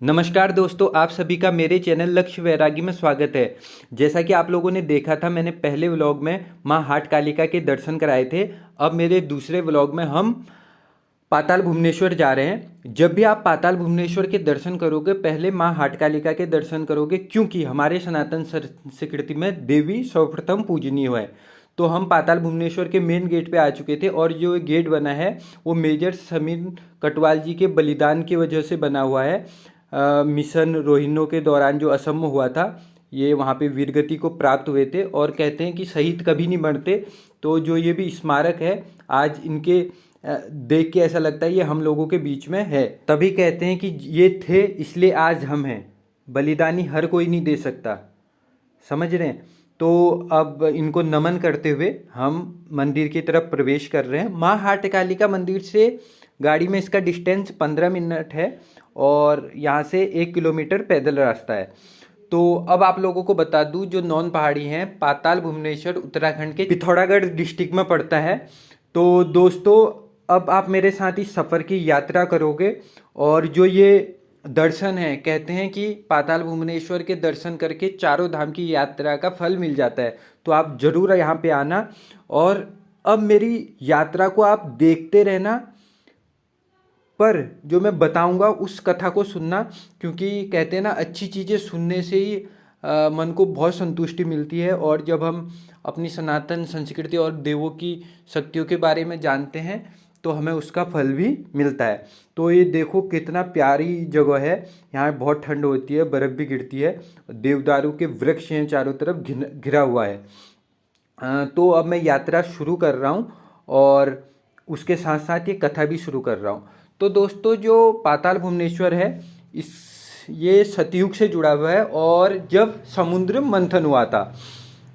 नमस्कार दोस्तों, आप सभी का मेरे चैनल लक्ष्य वैरागी में स्वागत है। जैसा कि आप लोगों ने देखा था, मैंने पहले व्लॉग में माँ हाट कालिका के दर्शन कराए थे। अब मेरे दूसरे व्लॉग में हम पाताल भुवनेश्वर जा रहे हैं। जब भी आप पाताल भुवनेश्वर के दर्शन करोगे, पहले माँ हाट कालिका के दर्शन करोगे, क्योंकि हमारे सनातन संस्कृति में देवी सर्वप्रथम पूजनीय है। तो हम पाताल भुवनेश्वर के मेन गेट पे आ चुके थे और जो गेट बना है वो मेजर समीर कटवाल जी के बलिदान की वजह से बना हुआ है। मिशन रोहिणियों के दौरान जो असम में हुआ था, ये वहाँ पे वीरगति को प्राप्त हुए थे और कहते हैं कि शहीद कभी नहीं मरते। तो जो ये भी स्मारक है, आज इनके देख के ऐसा लगता है ये हम लोगों के बीच में है। तभी कहते हैं कि ये थे इसलिए आज हम हैं। बलिदानी हर कोई नहीं दे सकता, समझ रहे हैं। तो अब इनको नमन करते हुए हम मंदिर की तरफ प्रवेश कर रहे हैं। माँ हाट कालिका मंदिर से गाड़ी में इसका डिस्टेंस 15 मिनट है और यहाँ से 1 किलोमीटर पैदल रास्ता है। तो अब आप लोगों को बता दूँ, जो नॉन पहाड़ी हैं, पाताल भुवनेश्वर उत्तराखंड के पिथौरागढ़ डिस्ट्रिक्ट में पड़ता है। तो दोस्तों, अब आप मेरे साथ इस सफ़र की यात्रा करोगे और जो ये दर्शन है, कहते हैं कि पाताल भुवनेश्वर के दर्शन करके चारों धाम की यात्रा का फल मिल जाता है। तो आप ज़रूर यहाँ पे आना और अब मेरी यात्रा को आप देखते रहना, पर जो मैं बताऊंगा उस कथा को सुनना, क्योंकि कहते हैं ना, अच्छी चीज़ें सुनने से ही मन को बहुत संतुष्टि मिलती है। और जब हम अपनी सनातन संस्कृति और देवों की शक्तियों के बारे में जानते हैं तो हमें उसका फल भी मिलता है। तो ये देखो कितना प्यारी जगह है। यहाँ बहुत ठंड होती है, बर्फ़ भी गिरती है, देवदारू के वृक्ष हैं चारों तरफ घिरा हुआ है। तो अब मैं यात्रा शुरू कर रहा हूँ और उसके साथ साथ ये कथा भी शुरू कर रहा हूँ। तो दोस्तों, जो पाताल भुवनेश्वर है, ये सतयुग से जुड़ा हुआ है और जब समुद्र मंथन हुआ था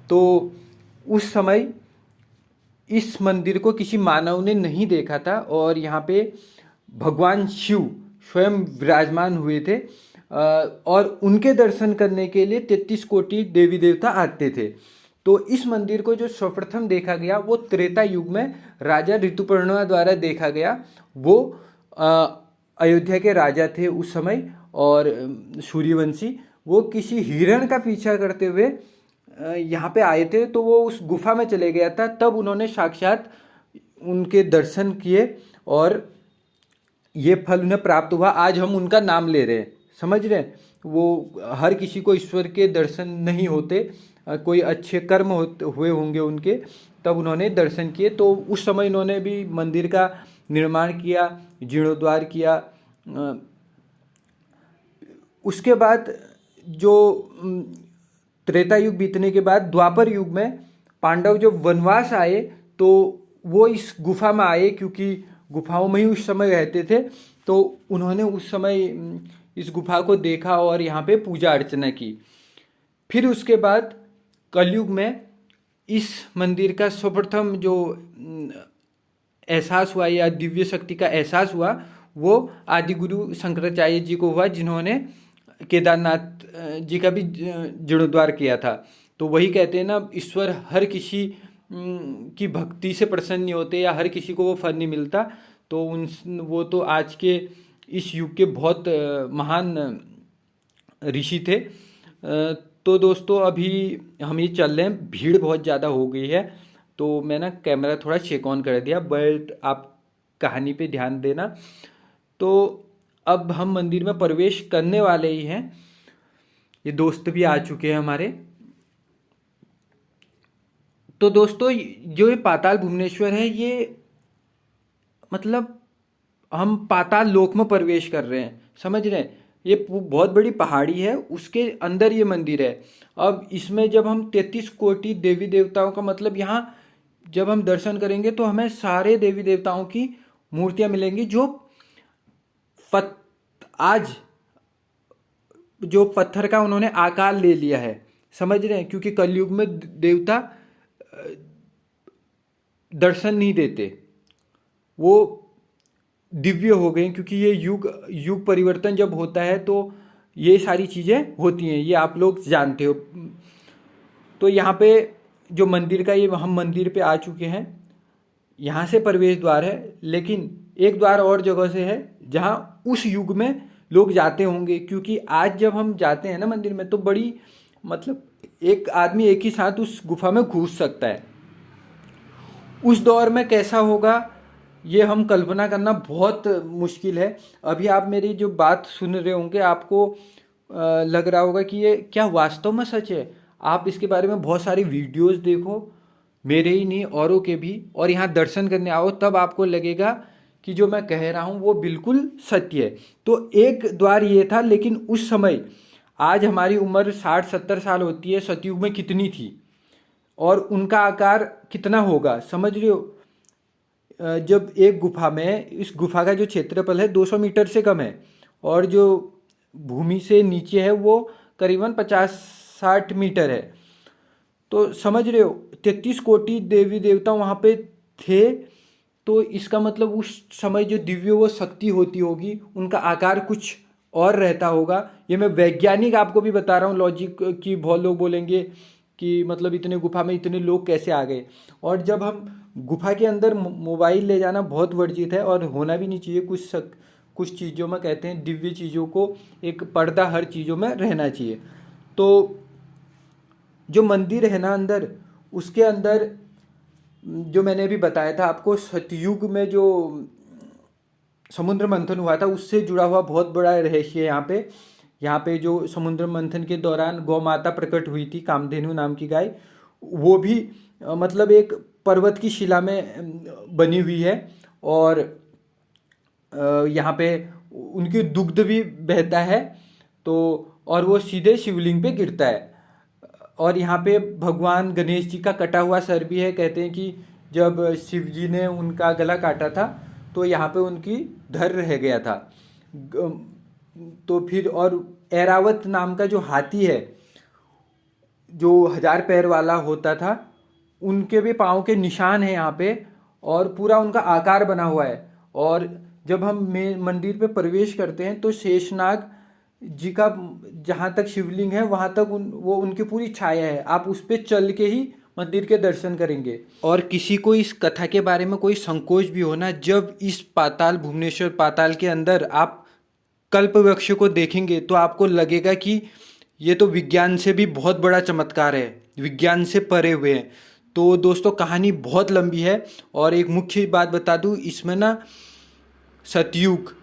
तो उस समय इस मंदिर को किसी मानव ने नहीं देखा था और यहाँ पे भगवान शिव स्वयं विराजमान हुए थे और उनके दर्शन करने के लिए 33 कोटि देवी देवता आते थे। तो इस मंदिर को जो सर्वप्रथम देखा गया वो त्रेता युग में राजा ऋतुपर्णवा द्वारा देखा गया। वो अयोध्या के राजा थे उस समय और सूर्यवंशी। वो किसी हिरण का पीछा करते हुए यहाँ पे आए थे, तो वो उस गुफा में चले गया था। तब उन्होंने साक्षात उनके दर्शन किए और ये फल उन्हें प्राप्त हुआ। आज हम उनका नाम ले रहे हैं, समझ रहे हैं। वो हर किसी को ईश्वर के दर्शन नहीं होते, कोई अच्छे कर्म हुए होंगे उनके, तब उन्होंने दर्शन किए। तो उस समय इन्होंने भी मंदिर का निर्माण किया, जीर्णोद्धार किया। उसके बाद जो त्रेता युग बीतने के बाद द्वापर युग में पांडव जब वनवास आए तो वो इस गुफा में आए, क्योंकि गुफाओं में ही उस समय रहते थे। तो उन्होंने उस समय इस गुफा को देखा और यहाँ पे पूजा अर्चना की। फिर उसके बाद कलयुग में इस मंदिर का सर्वप्रथम जो एहसास हुआ या दिव्य शक्ति का एहसास हुआ, वो आदि गुरु शंकराचार्य जी को हुआ, जिन्होंने केदारनाथ जी का भी जीर्णोद्धार किया था। तो वही कहते हैं ना, ईश्वर हर किसी की भक्ति से प्रसन्न नहीं होते या हर किसी को वो फल नहीं मिलता। तो वो तो आज के इस युग के बहुत महान ऋषि थे। तो दोस्तों, अभी हम ये चल रहे हैं, भीड़ बहुत ज़्यादा हो गई है तो मैं ना कैमरा थोड़ा चेक ऑन कर दिया, बट आप कहानी पे ध्यान देना। तो अब हम मंदिर में प्रवेश करने वाले ही हैं। ये दोस्त भी आ चुके हैं हमारे। तो दोस्तों, जो ये पाताल भुवनेश्वर है, ये मतलब हम पाताल लोक में प्रवेश कर रहे हैं, समझ रहे हैं। ये बहुत बड़ी पहाड़ी है, उसके अंदर ये मंदिर है। अब इसमें जब हम 33 कोटि देवी देवताओं का मतलब, यहाँ जब हम दर्शन करेंगे तो हमें सारे देवी देवताओं की मूर्तियां मिलेंगी, जो आज जो पत्थर का उन्होंने आकार ले लिया है, समझ रहे हैं। क्योंकि कलयुग में देवता दर्शन नहीं देते, वो दिव्य हो गए। क्योंकि ये युग परिवर्तन जब होता है तो ये सारी चीज़ें होती हैं, ये आप लोग जानते हो। तो यहाँ पे जो मंदिर का, ये हम मंदिर पे आ चुके हैं। यहाँ से प्रवेश द्वार है, लेकिन एक द्वार और जगह से है जहाँ उस युग में लोग जाते होंगे, क्योंकि आज जब हम जाते हैं ना मंदिर में तो बड़ी मतलब एक आदमी एक ही साथ उस गुफा में घुस सकता है। उस दौर में कैसा होगा ये हम कल्पना करना बहुत मुश्किल है। अभी आप मेरी जो बात सुन रहे होंगे आपको लग रहा होगा कि ये क्या वास्तव में सच है। आप इसके बारे में बहुत सारी वीडियोस देखो, मेरे ही नहीं औरों के भी, और यहाँ दर्शन करने आओ, तब आपको लगेगा कि जो मैं कह रहा हूँ वो बिल्कुल सत्य है। तो एक द्वार ये था, लेकिन उस समय, आज हमारी उम्र 60-70 साल होती है, सतयुग में कितनी थी और उनका आकार कितना होगा, समझ रहे हो। जब एक गुफा में, इस गुफा का जो क्षेत्रफल है 200 मीटर से कम है और जो भूमि से नीचे है वो करीबन 50-60 मीटर है, तो समझ रहे हो 33 कोटि देवी देवता वहाँ पे थे। तो इसका मतलब उस समय जो दिव्य वो शक्ति होती होगी, उनका आकार कुछ और रहता होगा। ये मैं वैज्ञानिक आपको भी बता रहा हूँ, लॉजिक की। बहुत लोग बोलेंगे कि मतलब इतने गुफा में इतने लोग कैसे आ गए। और जब हम गुफा के अंदर, मोबाइल ले जाना बहुत वर्जित है और होना भी नहीं चाहिए। कुछ चीज़ों में कहते हैं दिव्य चीज़ों को एक पर्दा हर चीज़ों में रहना चाहिए। तो जो मंदिर है ना अंदर, उसके अंदर जो मैंने अभी बताया था आपको, सतयुग में जो समुद्र मंथन हुआ था उससे जुड़ा हुआ बहुत बड़ा रहस्य है यहाँ पे जो समुद्र मंथन के दौरान गौ माता प्रकट हुई थी, कामधेनु नाम की गाय, वो भी मतलब एक पर्वत की शिला में बनी हुई है। और यहाँ पे उनकी दुग्ध भी बहता है, तो और वो सीधे शिवलिंग पे गिरता है। और यहाँ पे भगवान गणेश जी का कटा हुआ सर भी है। कहते हैं कि जब शिव जी ने उनका गला काटा था तो यहाँ पे उनकी धड़ रह गया था। तो फिर और ऐरावत नाम का जो हाथी है, जो 1000 पैर वाला होता था, उनके भी पाँव के निशान हैं यहाँ पे और पूरा उनका आकार बना हुआ है। और जब हम मंदिर पे प्रवेश करते हैं तो शेषनाग जी का जहाँ तक शिवलिंग है वहाँ तक वो उनकी पूरी छाया है। आप उस पर चल के ही मंदिर के दर्शन करेंगे। और किसी को इस कथा के बारे में कोई संकोच भी हो ना, जब इस पाताल, भुवनेश्वर पाताल के अंदर आप कल्प वृक्ष को देखेंगे तो आपको लगेगा कि ये तो विज्ञान से भी बहुत बड़ा चमत्कार है, विज्ञान से परे हुए हैं। तो दोस्तों कहानी बहुत लंबी है। और एक मुख्य बात बता दूं, इसमें ना सतयुग,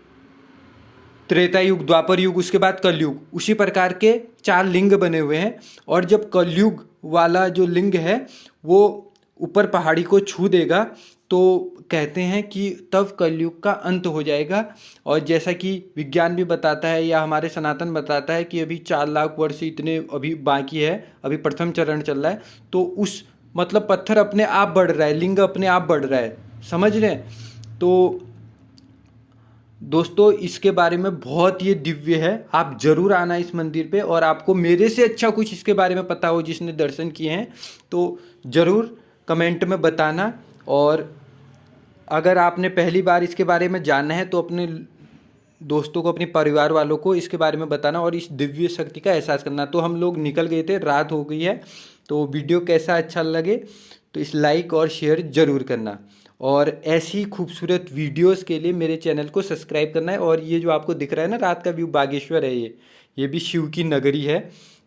त्रेता युग, द्वापर युग, उसके बाद कलयुग, उसी प्रकार के 4 लिंग बने हुए हैं। और जब कलयुग वाला जो लिंग है वो ऊपर पहाड़ी को छू देगा तो कहते हैं कि तब कलयुग का अंत हो जाएगा। और जैसा कि विज्ञान भी बताता है या हमारे सनातन बताता है कि अभी 4 लाख वर्ष इतने अभी बाकी है, अभी प्रथम चरण चल रहा है। तो उस मतलब पत्थर अपने आप बढ़ रहा है, लिंग अपने आप बढ़ रहा है, समझ रहे हैं। तो दोस्तों इसके बारे में बहुत ये दिव्य है, आप जरूर आना इस मंदिर पे। और आपको मेरे से अच्छा कुछ इसके बारे में पता हो जिसने दर्शन किए हैं तो ज़रूर कमेंट में बताना। और अगर आपने पहली बार इसके बारे में जानना है तो अपने दोस्तों को, अपने परिवार वालों को इसके बारे में बताना और इस दिव्य शक्ति का एहसास करना। तो हम लोग निकल गए थे, रात हो गई है। तो वीडियो कैसा अच्छा लगे तो इस लाइक और शेयर ज़रूर करना। और ऐसी खूबसूरत वीडियोस के लिए मेरे चैनल को सब्सक्राइब करना है। और ये जो आपको दिख रहा है ना रात का व्यू, बागेश्वर है, ये भी शिव की नगरी है।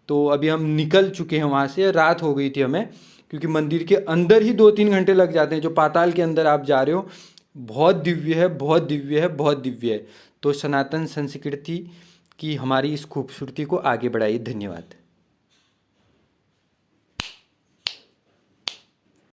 तो अभी हम निकल चुके हैं वहाँ से, रात हो गई थी हमें, क्योंकि मंदिर के अंदर ही 2-3 घंटे लग जाते हैं। जो पाताल के अंदर आप जा रहे हो, बहुत दिव्य है, बहुत दिव्य है, बहुत दिव्य है। तो सनातन संस्कृति की हमारी इस खूबसूरती को आगे बढ़ाइए। धन्यवाद।